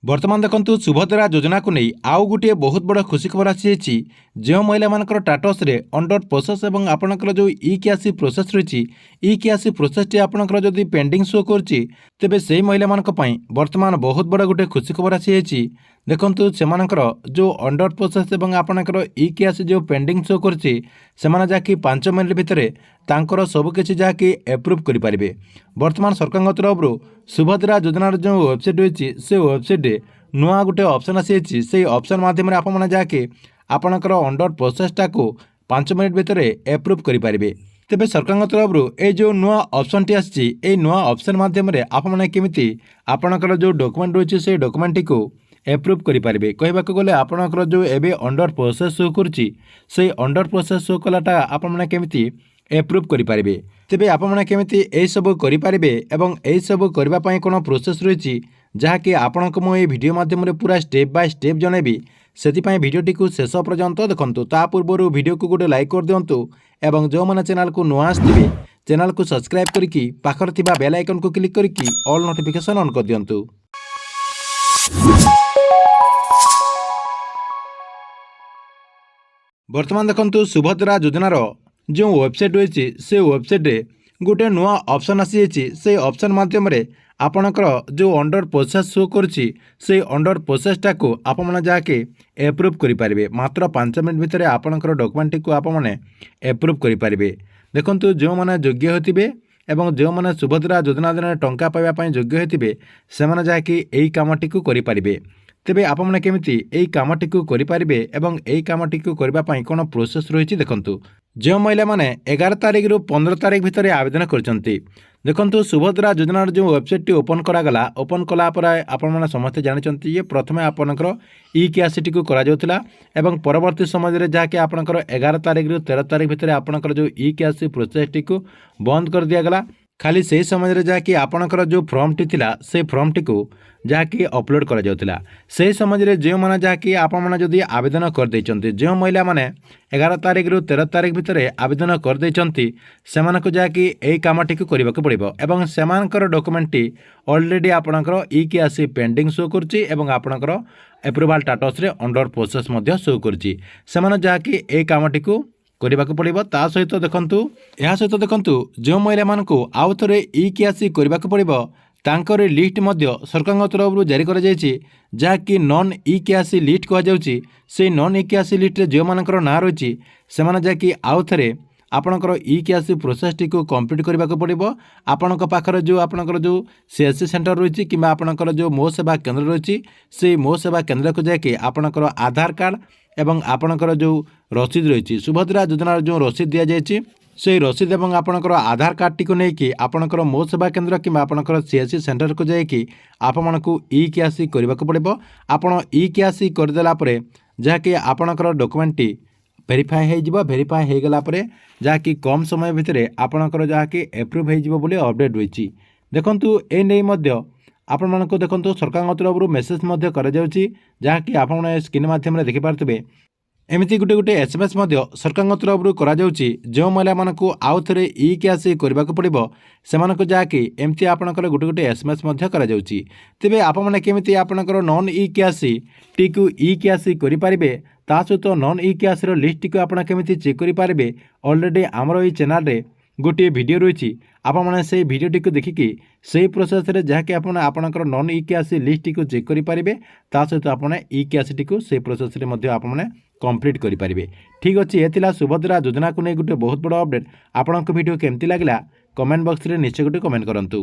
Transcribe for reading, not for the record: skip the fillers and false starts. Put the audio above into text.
बर्तमान देखंतु सुभद्रा योजना को नहीं आउ गोटे बहुत बड़ खुशी खबर आसी जो महिला मानकर टाटस रे अंडर प्रोसेस एवं आपणकर जो ई केआसी प्रोसेस रही ई केआसी प्रोसेस टी आपणकर जदि पेंडिंग शो करछि तेबे से महिला मानक पई वर्तमान बहुत बड़ गोटे खुशी खबर आसी देखंतु सेमानकर जो अंडर प्रोसेस एवं आपणकर ई केआसी जो पेंडिंग शो करछि सेमाने जाकि 5 मिनिट भितर तांकर सबकिछि जाकि एप्रूव करि पारिबे। वर्तमान सरकार तरफ सुभद्रा योजनार जो वेबसाइट रही से वेबसाइट नुआ गोटे ऑप्शन आसी से ऑप्शन माध्यम आपने जाके आपणकर अंडर प्रोसेसटा को 5 मिनिट भितर एप्रूव करें। तेबे सरकार तरफ ये जो नुआ ऑप्शन टी आसी नुआ ऑप्शन माध्यम आपने केमिति आपणकर जो डॉक्यूमेंट रही से डॉक्यूमेंट को एप्रूव करें। कहवाक गले आपणकर जो एबे अंडर प्रोसेस शो करछि से अंडर प्रोसेस शो कलाटा आपने केमिति एप्रूव करें। तेबे आपने केमिति ए सब करें एवं ए सब करबा पई कोन प्रोसेस रही जहाँकि आपको मुझे वीडियो माध्यम पूरा स्टेप बाय स्टेप जनइबी से भिडियोटी को शेष पर्यंत देखंतु। ता पूर्व वीडियो को गोटे लाइक कर दिंतु एवं जो मैंने चैनल को नुआ आसथिबे चैनल को सब्सक्राइब करके पाखर थिबा बेल आइकन को क्लिक करके ऑल नोटिफिकेशन ऑन कर दिंतु। वर्तमान देखंतु सुभद्रा योजनार जो वेबसाइट रही से वेबसाइट गोटे नुआ ऑप्शन आसी से ऑप्शन माध्यम आपणकर जो अंडर प्रोसेस शो करछि से अंडर प्रोसेसटा को आपने जाके एप्रूव करें। मात्र 5 मिनिट भितर आपणकर डॉक्यूमेंट को आपने एप्रूव करें। देखंतु जो माने योग्य होतिबे एवं जो माने सुभद्रा योजना दिन टंका पाइबा पई योग्य होतिबे से माने जाके एई कामटी को करि पारिबे। तेबे आपने केमिति एई कामटी को करि पारिबे एवं एई कामटी को करबा पई कोन प्रोसेस रही देखंतु। जो महिला माने 11 तारिख रु 15 तारिख भितर आवेदन करछंती देखंतु सुभद्रा योजनार जो वेबसाइट टी ओपन करागला ओपन कला पर आपण माने समस्त जानिचंती ये प्रथमे आपनकर ई केआसी को करा जाउतला एवं परवर्ती समय रे जाके आपनकर 11 तारिख रु 13 तारिख भितर आपनकर जो ई केआसी प्रोसेस टी को बंद कर दिया गला। खाली से समय रे जाके आपनकर जो फॉर्म टी थिला से फॉर्म टी को जाके अपलोड करा जाउतला। से समय रे जो माने जाके आपण माने जदी आवेदन कर दैचंती जो महिला माने 11 तारिख रु 13 तारिख भितर आवेदन कर दैचंती सेमानक जाके एई कामटी को करबाक पड़िबो एवं सेमानकर डॉक्यूमेंट टी ऑलरेडी आपनकर ई केआसी पेंडिंग शो करछि एवं आपनकर अप्रूवल स्टेटस रे अंडर प्रोसेस मध्ये शो करछि सेमान जाके एई कामटी को करबाक पड़िबो। ता सहित देखंतु या सहित देखंतु जो महिला मानकु आउ थरे ई केआसी करबाक पड़िबो तांकर लिस्ट मध्य सरकार तरफ जारी कर जहाँकि नॉन ई केआसी लिस्ट कहुच्छी से नॉन ई केआसी लिस्ट जो मानकर ना रही से जाकि आउ थे आपणकर ई केआसी प्रोसेस टी को कंप्लीट करने को पड़ो। आपण पाखर जो आपणकर जो सीएससी सेंटर रही कि आपणकर जो मो सेवा केंद्र रही से मो सेवा केंद्र को जाकि आपणकर आधार कार्ड एवं आपणकर जो रसीद रही सुभद्रा योजनार जो रसीद दि जाए से रसीद एवं आपणकर आधार कार्ड टी को लेकिन आपणकर मो सेवा केंद्र कि आपणकर सीएससी सेंटर को जाकि आपको ई केआसी करने को पड़ो। आपण ई केआसी करदेला परे जहाँकि आपणकर डॉक्यूमेंट टी भेरीफाए हो गला परे जहाँकि कम समय भितर आपणकर जहाँकि एप्रूव हो बोली अपडेट रही। देखंतु ए नै मध्य आपण मानको देखंतु सरकार तरफ मेसेज मध्य करा जाउची जहाँकि आपण स्क्रीन माध्यम देखि पारथिबे एमती गोटे गोटे एसएमएस सरकार तरफ करा जाउची जो महिला मानकु आउ थरे ई केआसी करबाक पड़िबो सेमानकु जाकि एमती आपणकर गोटे गोटे एसएमएस मध्य करा जाउची। तेबे आपण माने केमिति आपणकर नॉन ई केआसी टी को ई केआसी करि पारिबे ता सहित नॉन ई केआसी रो लिस्ट टी को आपण केमिति चेक करि पारिबे ऑलरेडी हमरो ई चैनल रे गोटे वीडियो रही आपण माने से वीडियोटी को देखिकी से प्रोसेस रे जहाँकि आपणकर नॉन ई केआसी लिस्ट को चेक करि पारिबे ता सहित आपण ई केआसी को से प्रोसेस रे मध्ये आपण माने कंप्लीट करि पारिबे। ठीक अछि एथिला सुभद्रा योजना को नै गोटे बहुत बड़ अपडेट। आपणक वीडियो केमती लागला कमेंट बॉक्स रे निश्चय गोटे कमेंट करंतु।